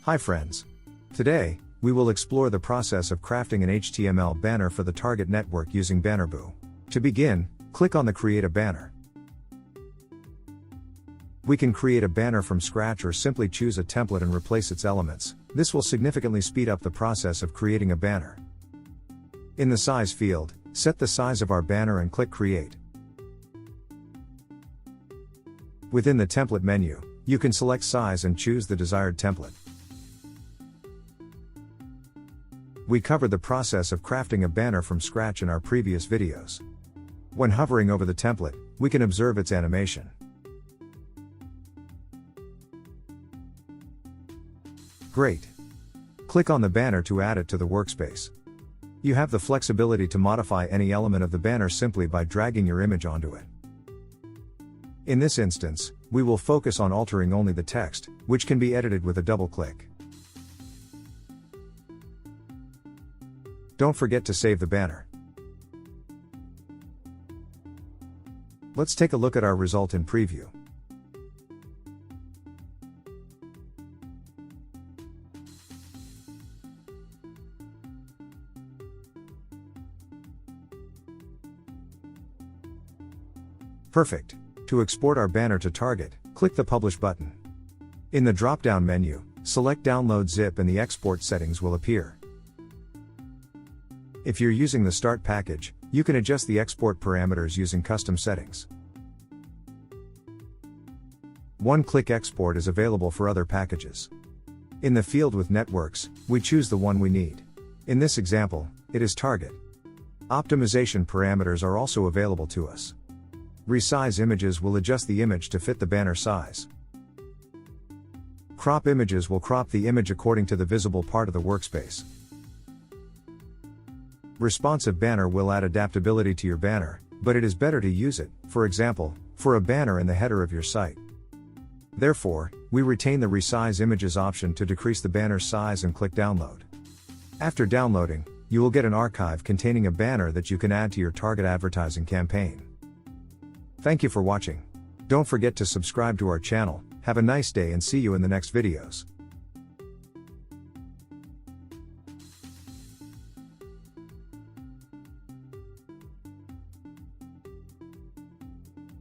Hi friends. Today, we will explore the process of crafting an HTML banner for the target network using BannerBoo. To begin, click on the Create a Banner. We can create a banner from scratch or simply choose a template and replace its elements. This will significantly speed up the process of creating a banner. In the Size field, set the size of our banner and click Create. Within the Template menu, you can select Size and choose the desired template. We covered the process of crafting a banner from scratch in our previous videos. When hovering over the template, we can observe its animation. Great! Click on the banner to add it to the workspace. You have the flexibility to modify any element of the banner simply by dragging your image onto it. In this instance, we will focus on altering only the text, which can be edited with a double click. Don't forget to save the banner. Let's take a look at our result in preview. Perfect. To export our banner to Target, click the Publish button. In the drop-down menu, select Download Zip and the export settings will appear. If you're using the Start package, you can adjust the export parameters using custom settings. One-click export is available for other packages. In the field with networks, we choose the one we need. In this example, it is Target. Optimization parameters are also available to us. Resize images will adjust the image to fit the banner size. Crop images will crop the image according to the visible part of the workspace. Responsive banner will add adaptability to your banner, but it is better to use it, for example, for a banner in the header of your site. Therefore, we retain the Resize Images option to decrease the banner's size and click Download. After downloading, you will get an archive containing a banner that you can add to your target advertising campaign. Thank you for watching. Don't forget to subscribe to our channel. Have a nice day and see you in the next videos.